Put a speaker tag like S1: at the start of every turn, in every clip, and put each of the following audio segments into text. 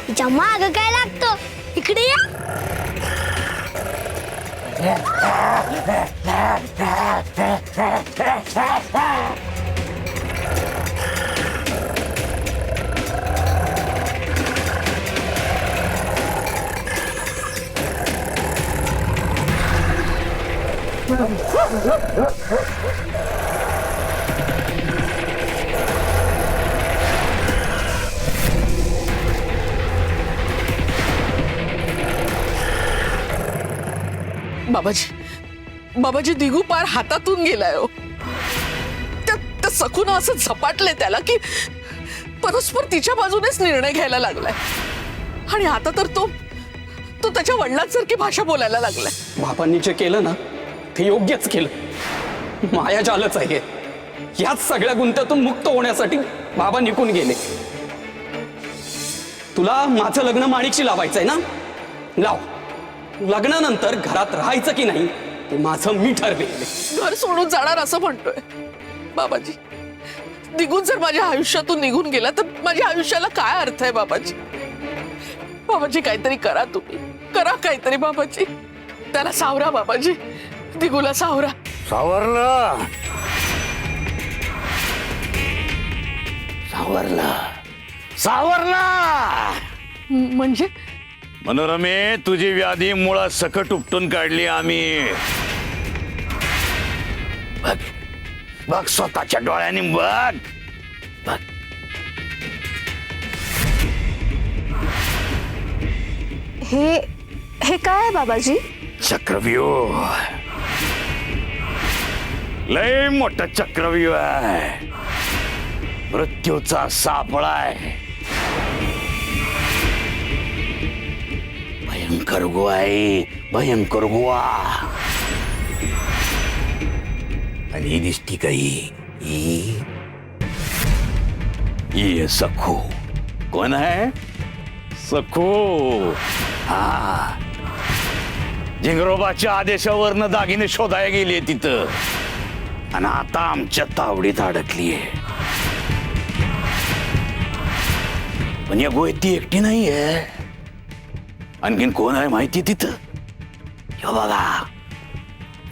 S1: तिच्या माग काय लागतो इकडे या.
S2: बाबाजी दिगू पार हातातून गेलाय हो. त्या सखून असं झपाटले त्याला की परस्पर तिच्या बाजूनेच निर्णय घ्यायला लागलाय. आणि आता तर तो त्याच्या वडिलांसारखी भाषा बोलायला लागलाय.
S3: बाबांनी जे केलं ना ते योग्यच केलं. मायाजालच आहे. याच सगळ्या गुंत्यातून मुक्त होण्यासाठी बाबा निघून गेले. तुला माझं लग्न माणिकशी लावायचंय ना, लाव. लग्नानंतर घरात राहायचं की नाही ते माझं मी ठरवेल.
S2: घर सोडून जाणार असं म्हणतोय बाबाजी. निघून जर माझ्या आयुष्यातून निघून गेला तर माझ्या आयुष्याला काय अर्थ आहे बाबाजी. बाबाजी काहीतरी करा, तुम्ही करा काहीतरी बाबाजी. त्याला सावरा बाबाजी, दिगूला सावरा.
S4: सावरलं सावरलं सावरलं.
S2: म्हणजे
S4: मनोरमे, तुझी व्याधी मुळात सकट उपटून काढली आम्ही. बघ बघ स्वतःच्या डोळ्यांनी बघ बघ.
S5: हे काय आहे बाबाजी?
S4: चक्रव्यूह, लय मोठा चक्रव्यूह आहे. मृत्यूचा सापळा आहे. भयंकर गुहा आहे, भयंकर गुहा. आणि ही दिसती काही ही सखू. कोण आहे? सखू. हा, झिंगरोबाच्या आदेशावरनं दागिने शोधायला गेली तिथं आणि आता आमच्या तावडीत अडकलीये. पण या गोष्ट ती एकटी नाहीये. आणखीन कोण आहे माहिती तिथं?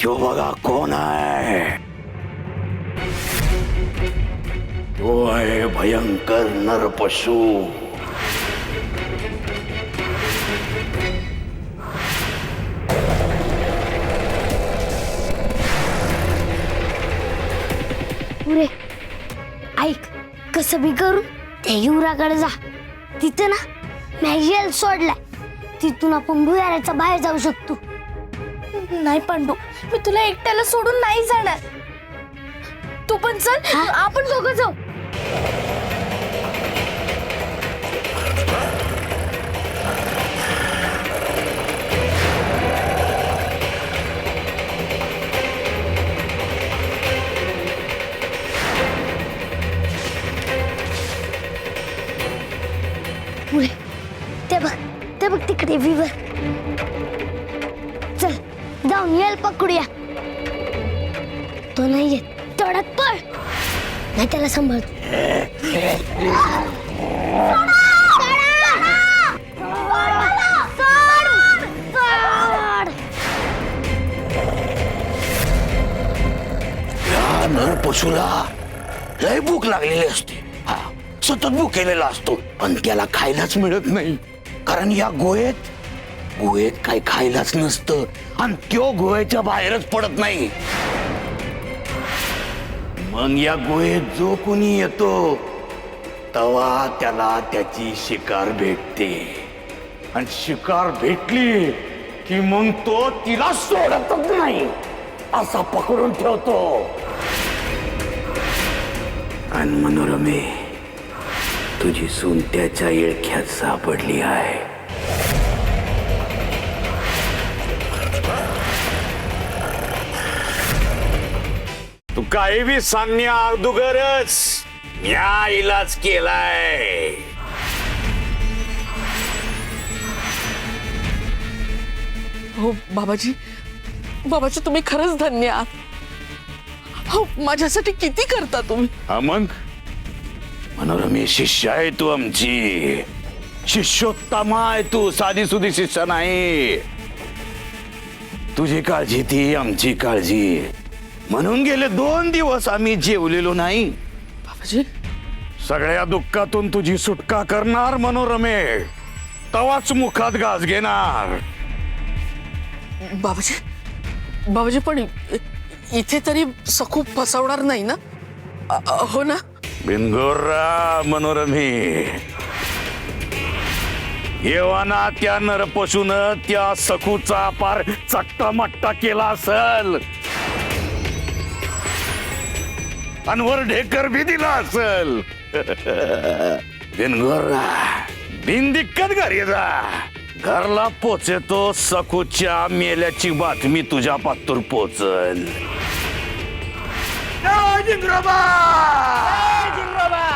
S4: तो बघा कोण आहे. तो आहे भयंकर नरपशू.
S1: पुरे ऐक, कसं बी करून त्या युवराकडे जा. तिथं ना मॅजियल सोडलाय. तिथून आपण भुयाराच्या बाहेर जाऊ शकतो.
S5: नाही पांडू, मी तुला एकट्याला सोडून नाही जाणार. तू पण चल, आपण दोघं जाऊ.
S1: पुरे ते बघ तिकडे विवर. चल जाऊन येल पकडूया. तो नाही येत तेवढ्यात पळ, नाही त्याला सांभाळतो.
S4: या नरपशूला लय भूक लागलेली असते. हा, सतत भुकेलेला असतो. पण त्याला खायलाच मिळत नाही. कारण या गुहेत काही खायलाच नसतं. आणि त्यो गुहेच्या बाहेरच पडत नाही. मग या गुहेत जो कोणी येतो तेव्हा त्याला त्याची शिकार भेटते. आणि शिकार भेटली की मग तो तिला सोडतच नाही, असा पकडून ठेवतो. आणि मनोरमे, तुझी सून त्याच्या इळख्यात सापडली आहे. तू काही बी सांगण्या अगोदरच या इलाज केलाय.
S2: हो बाबाजी, तुम्ही खरंच धन्य आहात. हो, माझ्यासाठी किती करता तुम्ही.
S4: हा मग मनोरमे, शिष्य आहे तू आमची. शिष्योत्तम आहे तू, साधी सुधी शिष्य नाही. तुझी काळजी ती आमची काळजी. म्हणून गेले 2 दिवस आम्ही जेवलेलो नाही.
S2: बाबाजी
S4: सगळ्या दुःखातून तुझी सुटका करणार मनोरमे, तवाच मुखात घास घेणार.
S2: बाबाजी बाबाजी पण इथे तरी सखू फसवणार नाही ना? हो ना?
S4: बिनगोरा मनोरमे, येवाना त्या नरपशून त्या सखूचा पार चट्टामट्टा केला असल, अनवर ढेकर भी दिला असल. बिनगोरा बिनदिक्कत घरी जा. घरला पोचतो सखूच्या मेल्याची बातमी तुझ्या पातूर पोचल. जय जिंगरोबा! जय जिंगरोबा!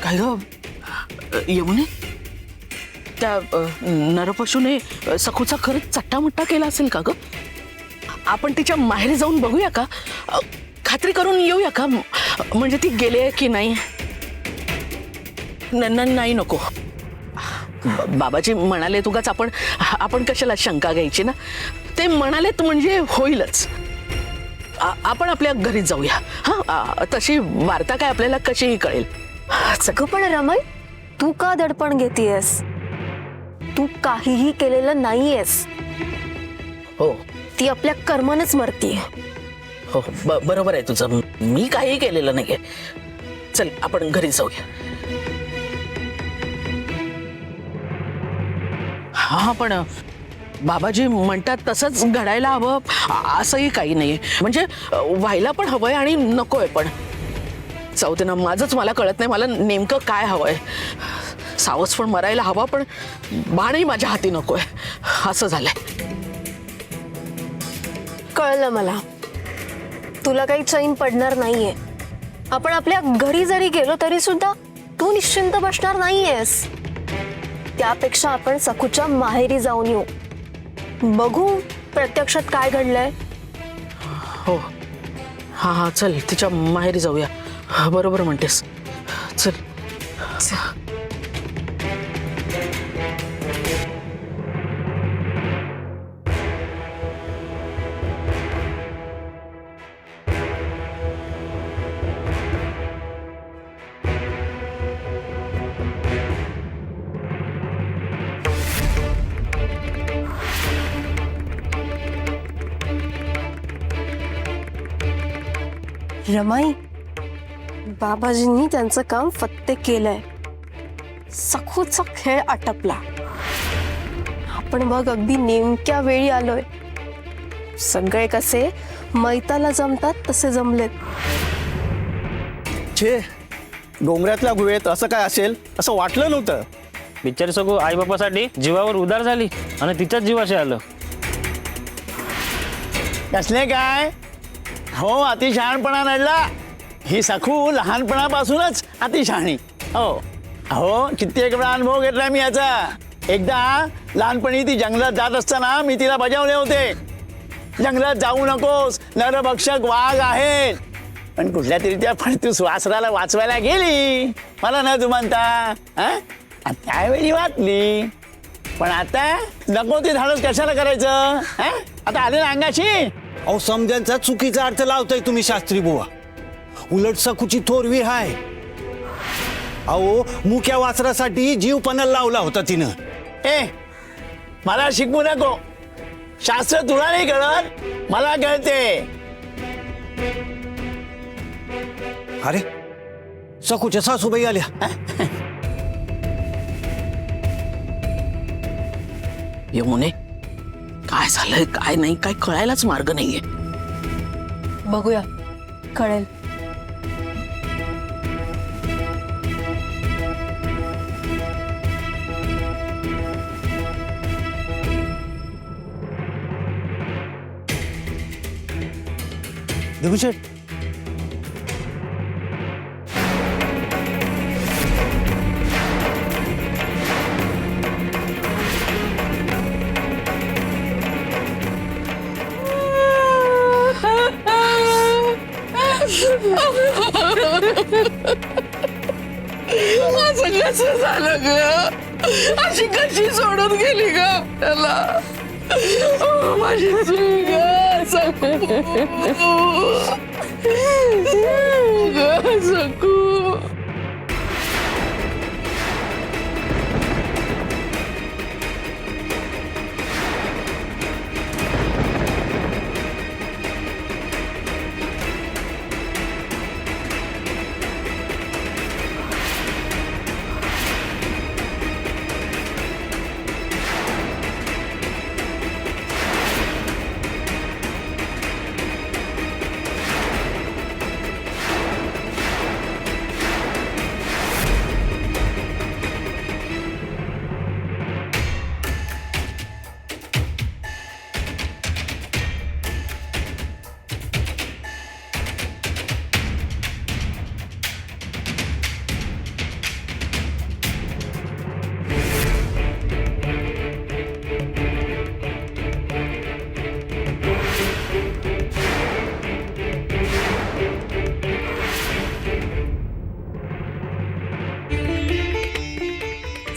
S2: काय ग यमुने, त्या नरपशूने सखूचा खरंच चट्टामट्टा केला असेल का ग? आपण तिच्या माहेरी जाऊन बघूया का? खात्री करून येऊया का? म्हणजे ती गेली की नाही? नाही नको. बाबाजी म्हणाले तुगाच आपण कशाला शंका घ्यायची ना? ते म्हणालेत म्हणजे होईलच. आपण आपल्या घरी जाऊया. हा, तशी वार्ता काय आपल्याला कशीही कळेल.
S5: सगळं पण रमण, तू का दडपण घेतीयस? तू काहीही केलेलं नाहीयेस.
S2: हो
S5: ती आपल्या कर्मानेच मरतीये.
S2: हो बरोबर आहे तुझं. मी काही केलेलं नाहीये. चल आपण घरी जाऊया. हा पण बाबाजी म्हणतात तसंच घडायला हवं असंही काही नाहीये. म्हणजे व्हायला पण हवंय आणि नकोय पण. जाऊ ना, माझंच मला कळत नाही मला नेमकं काय हवंय. सावस पण मरायला हवा पण बाणही माझ्या हाती नकोय असं झालंय.
S5: कळलं मला, तुला काही चैन पडणार नाहीये. आपण आपल्या घरी जरी गेलो तरी सुद्धा तू निश्चिंत बसणार नाहीयेस. त्यापेक्षा आपण सखूच्या माहेरी जाऊन येऊ, बघू प्रत्यक्षात काय घडलंय.
S2: हो हा चल तिच्या माहेरी जाऊया. बरोबर म्हणतेस. चल.
S5: रमाई, बाबाजींनी त्यांचं काम फत्ते केलंय. सखूचा खेळ आटपला. आपण बघ अगदी नेमक्या वेळी आलोय. सगळे कसे मैताला जमतात तसे जमलेत.
S6: छे, डोंगरातल्या गुहेत असं काय असेल असं वाटलं नव्हतं.
S7: बिचारी सगळं आईबापासाठी जीवावर उदार झाली आणि तिच्याच जीवाशी आलं.
S6: कसले काय? हो, अतिशहाणपणा नडला. ही सखू लहानपणापासूनच अतिशहाणी. हो कित्येक वेळा अनुभव घेतला मी याचा. एकदा लहानपणी ती जंगलात जात असताना मी तिला बजावले होते, जंगलात जाऊ नकोस, नरभक्षक वाघ आहेत. पण कुठल्या तरी त्या फळतूस वासराला वाचवायला गेली, मला न जुमानता. त्यावेळी वाचली, पण आता नको ते धाडस कशाला करायचं? आता आले ना अंगाशी.
S8: अहो, समजांचा चुकीचा अर्थ लावताय तुम्ही शास्त्री बुवा. उलट सखूची थोरवी हाय. अहो, मुक्या वासरासाठी जीव पणाला लावला होता तिनं.
S6: मला शिकवू नको. शास्त्र तुला नाही कळत, मला कळते.
S8: अरे, सखूच्या सासूबाई आल्या.
S2: यमुने, काय झालंय काय नाही काय कळायलाच मार्ग नाहीये.
S5: बघूया, कळेल.
S8: दगडूशेठ,
S2: असं कसं झालं ग? अशी कशी सोडून गेली ग त्याला? माझी चूक ग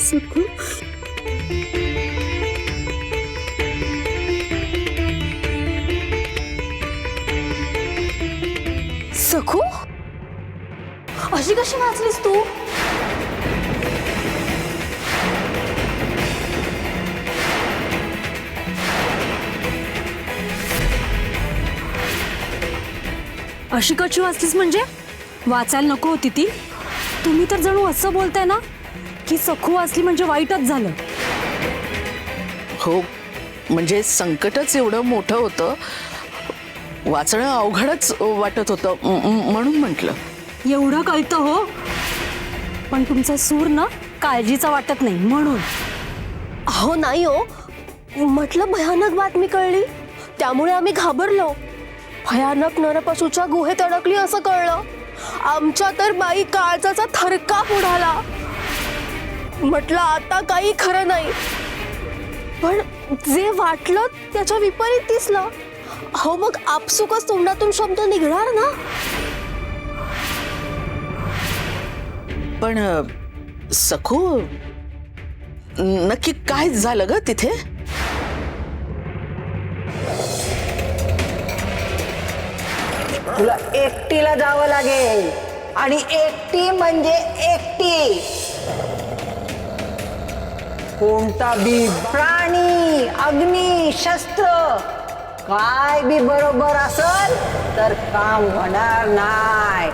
S2: सकू.
S5: सखू, अशी कशी वाचलीस तू?
S9: अशी कशी वाचलीस म्हणजे? वाचायला नको होती ती? तुम्ही तर जणू असं बोलताय ना की सखू वाचली म्हणजे वाईटच झालं.
S2: हो, म्हणजे संकटच एवढं मोठं होतं, वाचणं अवघडच वाटत होतं म्हणून म्हटलं.
S9: एवढं कळतं हो, पण तुमचा सूर ना काळजीचा वाटत नाही म्हणून.
S5: अहो नाही हो, म्हटलं भयानक बातमी कळली त्यामुळे आम्ही घाबरलो. भयानक नरपशूच्या गुहेत अडकली असं कळलं. आमच्या तर बाई काळजाचा थरकाप उडाला. म्हटलं आता काही खरं नाही, पण जे वाटलं त्याच्या विपरीत दिसलं. अहो मग आपसुकच तोंडातून शब्द निघणार ना.
S2: पण सखू, नक्की काय झालं ग तिथे?
S10: तुला एकटीला जावं लागेल, आणि एकटी म्हणजे एकटी. कोणता बी प्राणी, अग्नी, शस्त्र काय बी बरोबर असल तर काम होणार नाही.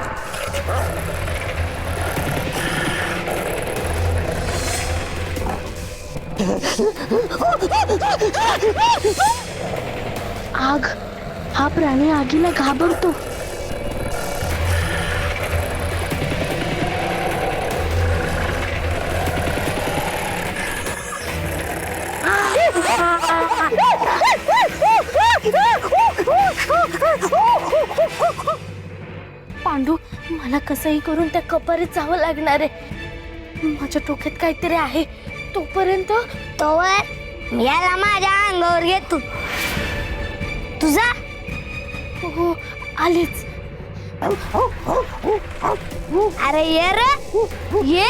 S1: आग, हा प्राणी आगीला घाबरतो. पांडू, मला कसंही करून त्या कपारीत जावं लागणार आहे. माझ्या डोक्यात काहीतरी आहे. तोपर्यंत याला माझ्या अंगावर घेतो. तुझा हो आलीच. अरे ये रे ये.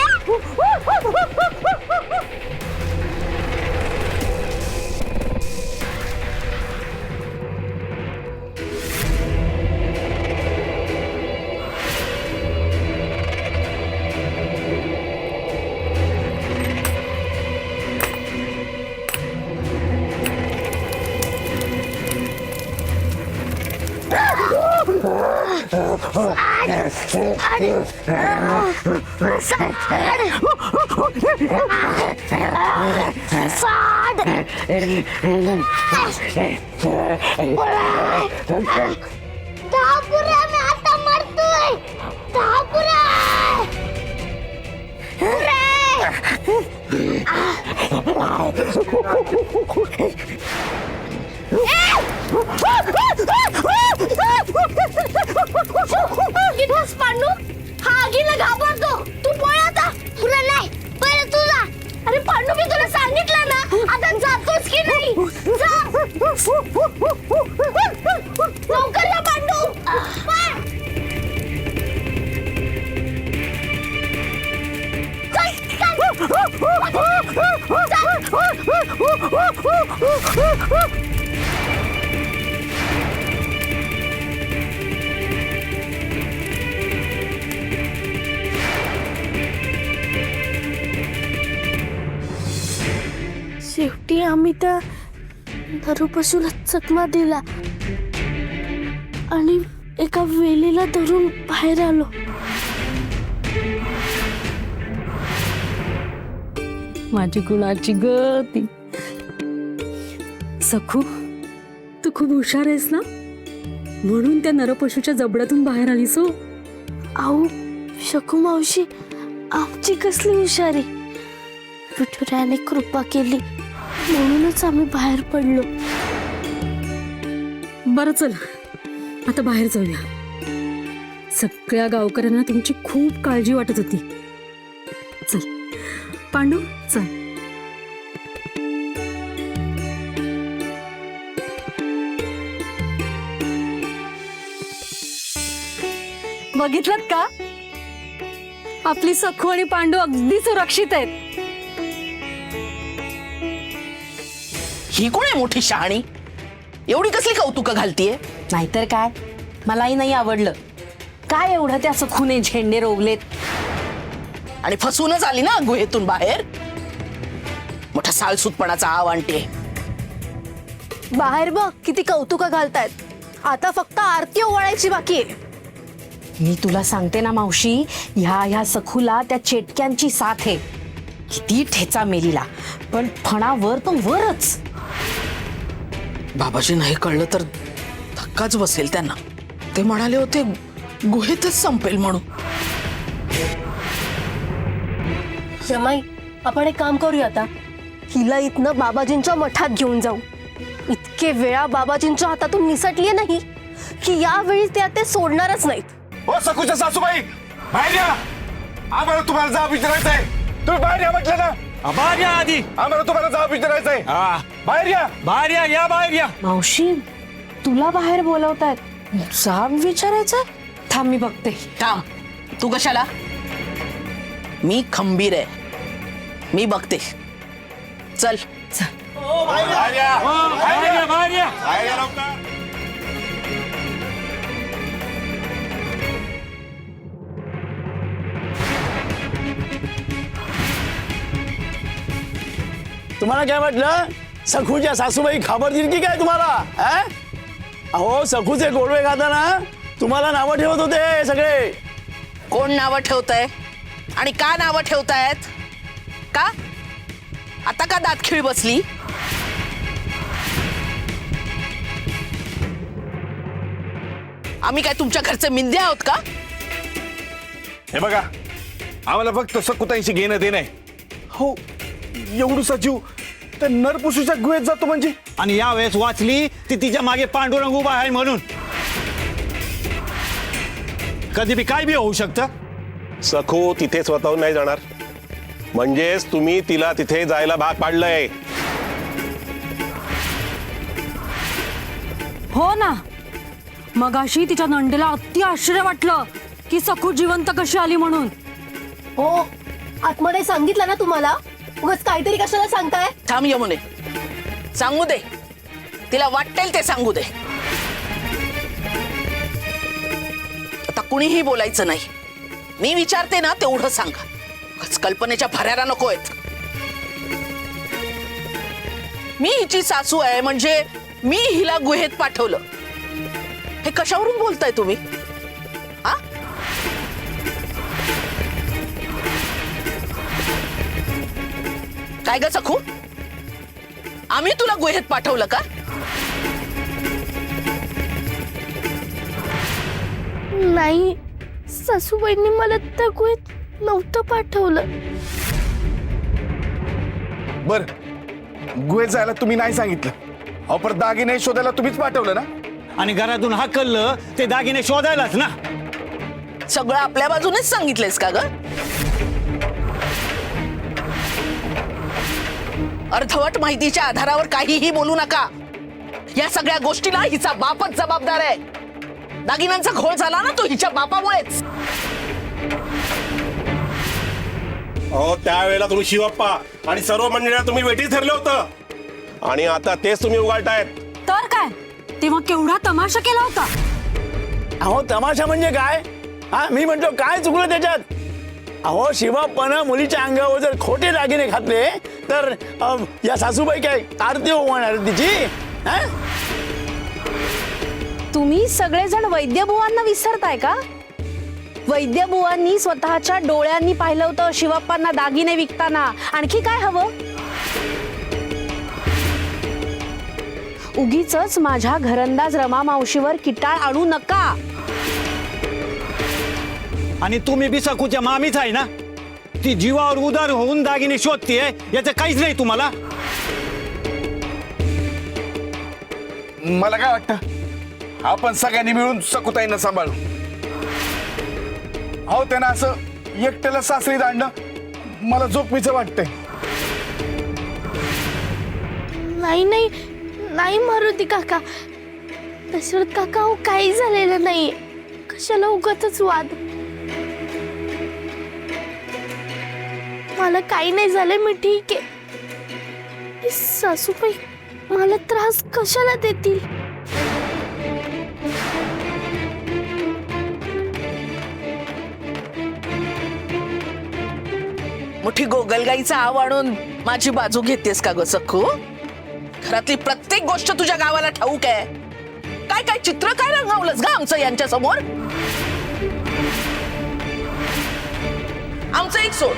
S1: आता मरतोय. पांडू, हा आगीला घाबरतो. तू पळ आता. तुला नाही, पहिले तुझा. अरे पांडू, मी तुला सांगितलं ना, आता जातोस की नाही? जा लवकर या पांडू. शेवटी आम्ही त्या नरपशूला चकमा दिला आणि एका वेलीला धरून बाहेर आलो.
S9: माझी गुणाची गती. सखू, तू खूप हुशार आहेस ना, म्हणून त्या नरपशूच्या जबड्यातून बाहेर आलीस हो.
S1: आऊ शकू मावशी, आमची कसली हुशारी. विठुरायाने कृपा केली म्हणूनच आम्ही बाहेर पडलो.
S9: बरं चल, आता बाहेर जाऊया. सगळ्या गावकऱ्यांना तुमची खूप काळजी वाटत होती. चल पांडू, चल. बघितलं का, आपली सखू आणि पांडू अगदी सुरक्षित आहेत.
S2: ही कोण आहे मोठी शहाणी? एवढी कसली कौतुक घालतीये?
S10: नाहीतर काय, मलाही नाही आवडलं. काय एवढं त्या सखूने झेंडे रोवलेत.
S2: आणि फसूनच आली ना गुहेतून बाहेर. मोठा साळसूतपणाचा आव आणते.
S5: बाहेर बघ किती कौतुक घालतायत. आता फक्त आरती ओवाळायची बाकी आहे.
S10: मी तुला सांगते ना मावशी, ह्या सखूला त्या चेटक्यांची साथ आहे. किती ठेचा मेलीला, पण फणावर तो वरच.
S2: बाबाजी नाही कळलं तर धक्काच बसेल त्यांना. ते म्हणाले होते गुहेतच संपेल म्हणून.
S5: जमाई, आपण एक काम करूया आता. हिला इथनं बाबाजींच्या मठात घेऊन जाऊ. इतके वेळा बाबाजींच्या हातातून निसटली नाही की यावेळी ते सोडणारच नाहीत.
S4: ओ सखूच्या सासूबाई, बाहेर या. आम्हाला तुम्हाला जाब विचारायचंय. तुम्ही बाहेर या म्हटलं ना.
S8: बाहेर या आधी.
S4: आम्हाला तुम्हाला जाब विचारायचंय. बाहेर या.
S8: बाहेर या, या बाहेर या.
S10: मावशी, तुला बाहेर बोलवतायत. जाब विचारायचं? थांब मी बघते.
S2: थांब, तू कशाला? मी खंबीर आहे, मी बघते. चल
S4: बाहेर या.
S8: बाहेर या, बाहेर या.
S4: बाहेर या लवकर.
S6: तुम्हाला काय वाटलं, सखूच्या सासूबाई घाबरतील की काय तुम्हाला? अहो, सखूचे गोडवे खाताना तुम्हाला नावं ठेवत होते सगळे.
S2: कोण नावं ठेवतंय आणि का नावं ठेवतायत? का आता का दातखिळी बसली? आम्ही काय तुमच्या घरचे मिंदे आहोत का?
S4: हे बघा, आम्हाला फक्त सकुताईशी घेणं देणं आहे. हो, एवढूसा जीव त्या नरपुसूच्या गुहेत जातो म्हणजे.
S8: आणि यावेळेस वाचली ती तिच्या मागे पांडुरंग उभा आहे म्हणून. कधी बी काय बी होऊ शकतं.
S11: सखू तिथे स्वतःहून नाही जाणार, म्हणजेच तुम्ही तिला तिथे जायला भाग पाडलंय.
S9: हो ना, मगाशी तिच्या नंडेला अति आश्चर्य वाटलं की सखू जिवंत कशी आली म्हणून.
S5: हो, आतमध्ये सांगितलं ना तुम्हाला. उगाच काहीतरी कशाला सांगताय?
S2: थांब यमुने, सांगू दे तिला वाटेल ते सांगू दे. आता कुणीही बोलायचं नाही. मी विचारते ना तेवढं सांगा. कल्पनेच्या भऱ्याला नको आहेत. मी हिची सासू आहे म्हणजे मी हिला गुहेत पाठवलं. हे कशावरून बोलताय तुम्ही? हा, काय ग सखू, आम्ही तुला गुहेत पाठवलं का?
S1: नाही, सासूबाईंनी मला त्या गुहेत नव्हतं पाठवलं.
S4: बर, गुहेत जायला तुम्ही नाही सांगितलं. अहो, पर दागिने शोधायला तुम्हीच पाठवलं ना.
S8: आणि घरातून हाकललं ते दागिने शोधायलाच ना.
S2: सगळं आपल्या बाजूनेच सांगितलंयस का ग? अर्धवट माहितीच्या आधारावर काहीही बोलू नका. या सगळ्या गोष्टीला हिचा बापच जबाबदार आहे. दागिन्यांचा घोळ झाला ना तो हिच्या बापामुळेच.
S11: अहो, त्यावेळेला तुम्ही शिवप्पा आणि सर्व मंडळीला तुम्ही वेटीच ठरलं होतं. आणि आता तेच तुम्ही उगाळतायत.
S9: तर काय तेव्हा केवढा तमाशा केला होता.
S6: अहो तमाशा म्हणजे काय? हा मी म्हणतो काय चुकलं त्याच्यात? अहो शिवाप्पानं मुलीच्या अंगावर जर खोटे दागिने घातले तर या सासूबाई काय आरती होणार तिची? हा?
S10: तुम्ही सगळेजण वैद्यबुवांना विसरताय का? वैद्यबुवांनी स्वतःच्या डोळ्यांनी पाहिलं होतं शिवाप्पांना दागिने विकताना. आणखी काय हवं? उगीच माझ्या घरंदाज रमा मावशीवर किटाळ आणू नका.
S8: आणि तुम्ही बी सकूच्या मामीच आहे ना. ती जीवावर उदार होऊन दागिने शोधतीये याचं काहीच नाही तुम्हाला.
S4: मला काय वाटतं आपण सगळ्यांनी मिळून सकुताईंना सांभाळू. अहो त्यांना असं एकट्याला सासरी आणणं मला जोखमीचं वाटतंय.
S1: नाही नाही नाही मारुती काका, दशरथ काका हो काही झालेलं नाहीये. कशाला उगाचच वाद. मला काही नाही झालं, मी ठीक आहे. सासूबाई मला त्रास कशाला देतील.
S2: मोठी गोगलगाईचा आव आणून माझी बाजू घेतेस का ग सखू? घरातली प्रत्येक गोष्ट तुझ्या गावाला ठाऊक आहे. काय काय चित्र काय रंगवलंस ग आमचं यांच्या समोर? आमचं एक सोड,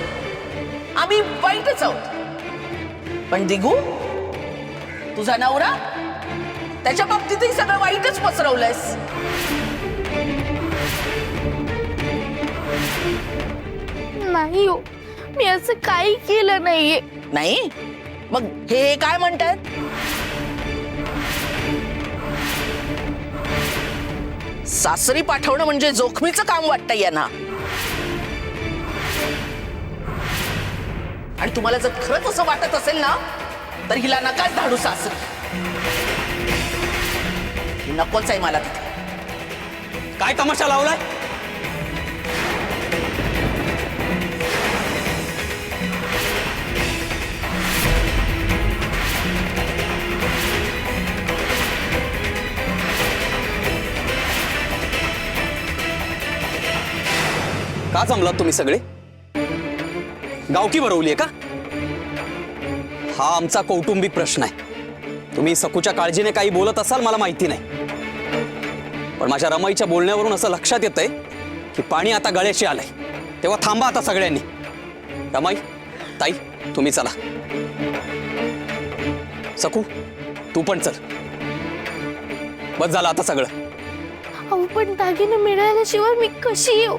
S2: आम्ही वाईटच आहोत. पण दिगू तुझा नवरा, त्याच्या बाबतीतही सगळं वाईटच पसरवलंयस.
S1: नाही हो, मी असं काही केलं नाहीये.
S2: नाही मग हे काय म्हणतात? सासरी पाठवणं म्हणजे जोखमीचं काम वाटतंय यांना. आणि तुम्हाला जर खरंच असं वाटत असेल ना तर हिला नकाच धाडू सासरी. नकोच आहे मला तिथे.
S3: काय तमाशा लावलाय? का जमलात तुम्ही सगळे? गावकी भरवलीये का? हा आमचा कौटुंबिक प्रश्न आहे. तुम्ही सकूच्या काळजीने काही बोलत असाल मला माहिती नाही, पण माझ्या रमाईच्या बोलण्यावरून असं लक्षात येतंय की पाणी आता गळ्याशी आलंय. तेव्हा थांबा आता सगळ्यांनी. रमाई, ताई, तुम्ही चला. सकू तू पण चल. बस झालं आता सगळं.
S1: अहो पण दागिने मिळाल्याशिवाय मी कशी येऊ?